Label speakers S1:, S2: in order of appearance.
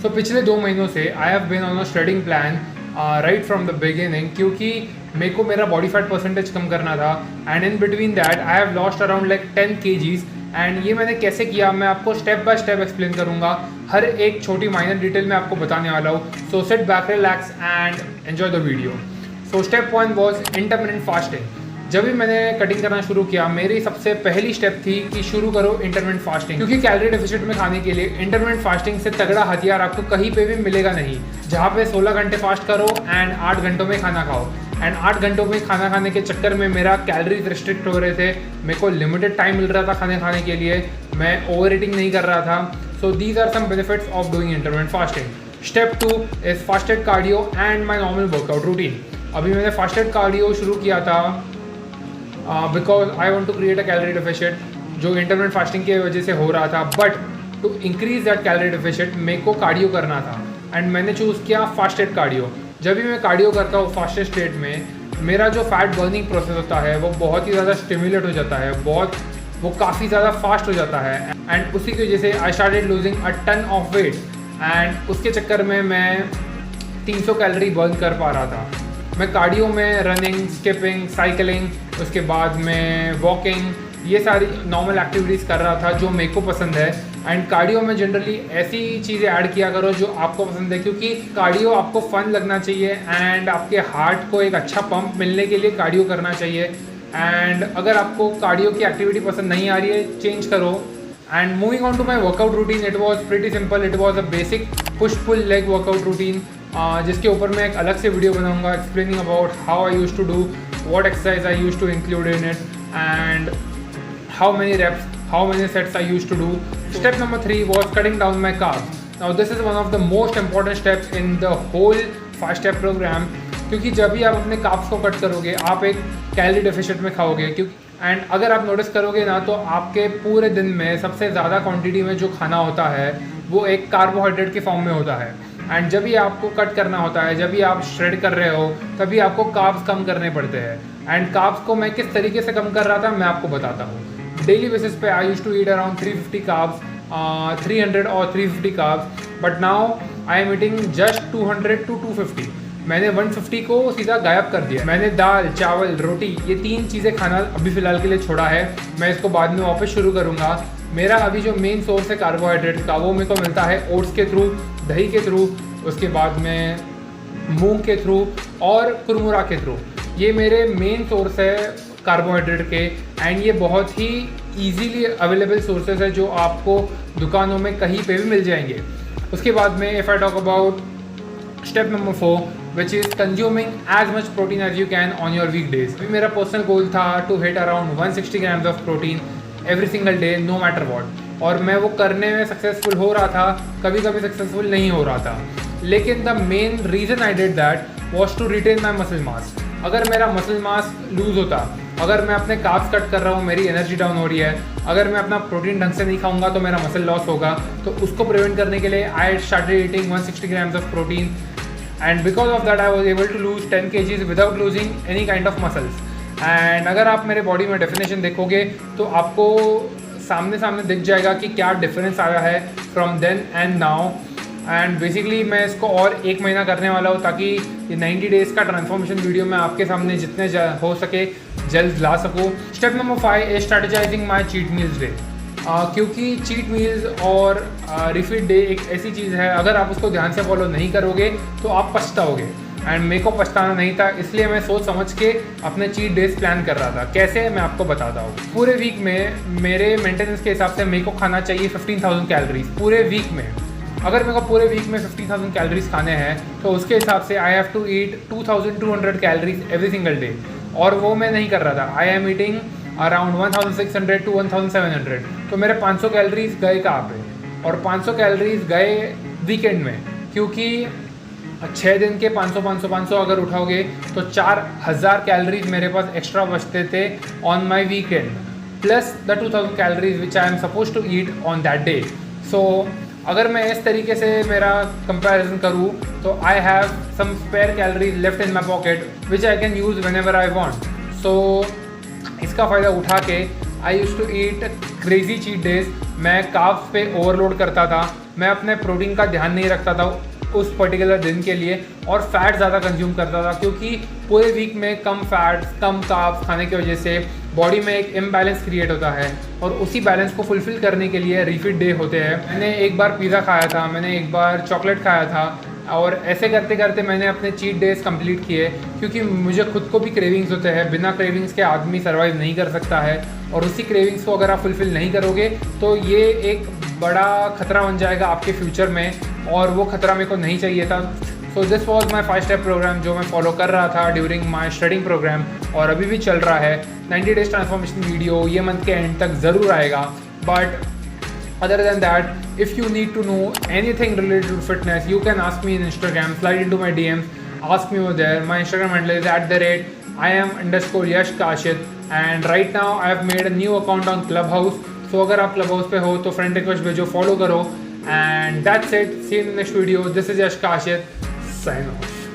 S1: सो पिछले 2 महीनों से I have been on a shredding plan right from the beginning, क्योंकि मेरे को मेरा बॉडी फैट परसेंटेज कम करना था। And in between that I have lost around like 10 kgs। And ये मैंने कैसे किया मैं आपको स्टेप बाय स्टेप एक्सप्लेन करूंगा। हर एक छोटी माइनर डिटेल मैं आपको बताने वाला हूँ। So sit back, relax and enjoy the video. So step 1 was intermittent fasting. जब भी मैंने कटिंग करना शुरू किया, मेरी सबसे पहली स्टेप थी कि शुरू करो इंटरमिटेंट फास्टिंग, क्योंकि कैलोरी डेफिसिट में खाने के लिए इंटरमिटेंट फास्टिंग से तगड़ा हथियार आपको कहीं पे भी मिलेगा नहीं। जहाँ पे 16 घंटे फास्ट करो एंड 8 घंटों में खाना खाओ। एंड 8 घंटों में खाना खाने के चक्कर में मेरा कैलोरीज रिस्ट्रिक्ट हो रहे थे, मेरे को लिमिटेड टाइम मिल रहा था खाने खाने के लिए, मैं ओवर ईटिंग नहीं कर रहा था। So these are some benefits of doing intermittent fasting. Step 2 is fasted cardio and my normal workout routine. अभी मैंने फास्टेड कार्डियो शुरू किया था because I want to create a calorie deficit, जो इंटरमिटेंट फास्टिंग की वजह से हो रहा था। But to increase that calorie deficit मेरे को कार्डियो करना था एंड मैंने चूज़ किया फास्टेड कार्डियो। जब भी मैं कार्डियो करता हूँ फास्टेड स्टेट में, मेरा जो फैट बर्निंग प्रोसेस होता है वो बहुत ही ज़्यादा स्टिमुलेट हो जाता है, वो काफ़ी ज़्यादा फास्ट हो जाता है। एंड उसी की वजह से I started losing a ton of weight and उसके चक्कर में मैं 300 कैलोरी बर्न कर पा रहा था। मैं कार्डियो में रनिंग, स्किपिंग, साइकिलिंग, उसके बाद में वॉकिंग, ये सारी नॉर्मल एक्टिविटीज़ कर रहा था जो मेरे को पसंद है। एंड कार्डियो में जनरली ऐसी चीज़ें ऐड किया करो जो आपको पसंद है, क्योंकि कार्डियो आपको फन लगना चाहिए एंड आपके हार्ट को एक अच्छा पंप मिलने के लिए कार्डियो करना चाहिए। एंड अगर आपको कार्डियो की एक्टिविटी पसंद नहीं आ रही है, चेंज करो। And moving on to my workout routine, it was pretty simple. It was a basic push pull leg workout routine, जिसके ऊपर मैं एक अलग से वीडियो बनाऊंगा explaining about how I use to do, what exercise I use to include in it and how many reps, how many sets I used to do. Step number 3 was cutting down my carbs. Now this is one of the most important steps in the whole 5-step program, क्योंकि जब भी आप अपने carbs को cut करोगे आप एक calorie deficit में खाओगे। क्योंकि एंड अगर आप नोटिस करोगे ना, तो आपके पूरे दिन में सबसे ज़्यादा क्वांटिटी में जो खाना होता है वो एक कार्बोहाइड्रेट के फॉर्म में होता है। एंड जब भी आपको कट करना होता है, जब भी आप श्रेड कर रहे हो, तभी आपको कार्ब्स कम करने पड़ते हैं। एंड कार्ब्स को मैं किस तरीके से कम कर रहा था मैं आपको बताता हूँ। डेली बेसिस पे I use to eat around 350 carbs, 300 और 350 carbs, but now I am eating just 200 to 250। मैंने 150 को सीधा गायब कर दिया। मैंने दाल, चावल, रोटी, ये 3 चीज़ें खाना अभी फ़िलहाल के लिए छोड़ा है। मैं इसको बाद में वापस शुरू करूँगा। मेरा अभी जो मेन सोर्स है कार्बोहाइड्रेट का, वो मेरे को मिलता है ओट्स के थ्रू, दही के थ्रू, उसके बाद में मूंग के थ्रू और कुरमुरा के थ्रू। ये मेरे मेन सोर्स है कार्बोहाइड्रेट के एंड ये बहुत ही इजीली अवेलेबल सोर्सेज है जो आपको दुकानों में कहीं पे भी मिल जाएंगे। उसके बाद में if I talk about step number 4, which is consuming as much protein as you can on your week days. मेरा पर्सनल गोल था to hit around 160 grams of protein every single day, no matter what. और मैं वो करने में successful हो रहा था, कभी कभी सक्सेसफुल नहीं हो रहा था। लेकिन the main reason I did that was to retain my muscle mass. अगर मेरा मसल मास लूज होता, अगर मैं अपने कार्ब्स कट कर रहा हूँ, मेरी एनर्जी डाउन हो रही है, अगर मैं अपना प्रोटीन ढंग से नहीं खाऊंगा तो मेरा मसल लॉस होगा। तो उसको प्रिवेंट करने के लिए I started eating 160 grams of protein and because of that I was able to lose 10 kgs without losing any kind of muscles. And अगर आप मेरे बॉडी में डेफिनेशन देखोगे तो आपको सामने दिख जाएगा कि क्या डिफरेंस आया है from then and now. And basically मैं इसको और 1 महीना करने वाला हूँ, ताकि ये 90 डेज़ का ट्रांसफॉर्मेशन वीडियो मैं आपके सामने जितने हो सके जल्द ला सकूँ। Step number 5 is strategising my cheat meals day, क्योंकि चीट मील्स और रिफीड डे एक ऐसी चीज़ है, अगर आप उसको ध्यान से फॉलो नहीं करोगे तो आप पछताओगे। एंड मेरे को पछताना नहीं था, इसलिए मैं सोच समझ के अपने चीट डेज प्लान कर रहा था। कैसे, मैं आपको बताता हूँ। पूरे वीक में मेरे मेंटेनेंस के हिसाब से मेरे को खाना चाहिए 15,000 कैलोरीज पूरे वीक में। अगर मेरे को पूरे वीक में 50,000 कैलोरीज खाने हैं तो उसके हिसाब से I have to eat 2,200 calories every single day, और वो मैं नहीं कर रहा था। I am eating around 1,600 to 1,700। तो मेरे 500 कैलोरीज गए कहाँ पे, और 500 कैलोरीज गए वीकेंड में, क्योंकि 6 दिन के 500 अगर उठाओगे तो 4,000 कैलोरीज मेरे पास एक्स्ट्रा बचते थे on my weekend, plus the 2,000 calories which I am suppose to eat on that day. So अगर मैं इस तरीके से मेरा कंपैरिजन करूँ तो I have some spare calories left in my pocket which I can use whenever I want. So इसका फ़ायदा उठा के I use to eat crazy cheat days मैं कार्ब्स पे ओवरलोड करता था, मैं अपने प्रोटीन का ध्यान नहीं रखता था उस पर्टिकुलर दिन के लिए और फैट ज़्यादा कंज्यूम करता था, क्योंकि पूरे वीक में कम फैट्स कम कार्ब्स खाने की वजह से बॉडी में एक इम्बैलेंस क्रिएट होता है और उसी बैलेंस को फुलफ़िल करने के लिए रिफिट डे होते हैं। मैंने एक बार पिज़्ज़ा खाया था, मैंने एक बार चॉकलेट खाया था और ऐसे करते करते मैंने अपने चीट डेज कंप्लीट किए, क्योंकि मुझे खुद को भी क्रेविंग्स होते हैं। बिना क्रेविंग्स के आदमी सर्वाइव नहीं कर सकता है और उसी क्रेविंग्स को अगर आप फुलफ़िल नहीं करोगे तो ये एक बड़ा खतरा बन जाएगा आपके फ्यूचर में और वो खतरा मेरे को नहीं चाहिए था। So this was my 5 step program जो मैं फॉलो कर रहा था ड्यूरिंग माई स्टडिंग प्रोग्राम और अभी भी चल रहा है। 90 डेज ट्रांसफॉर्मेशन वीडियो ये मंथ के एंड तक ज़रूर आएगा। But other than that, if you need to know anything related to fitness, you can ask me in Instagram, slide into my DMs, ask me over there. My Instagram handle is @I am_Yash Kashit, and right now I have made a new account on Clubhouse. So अगर आप Clubhouse पे हो तो friend request भेजो, follow करो, and that's it. See you in the next video. This is Yash Kashit, sign off.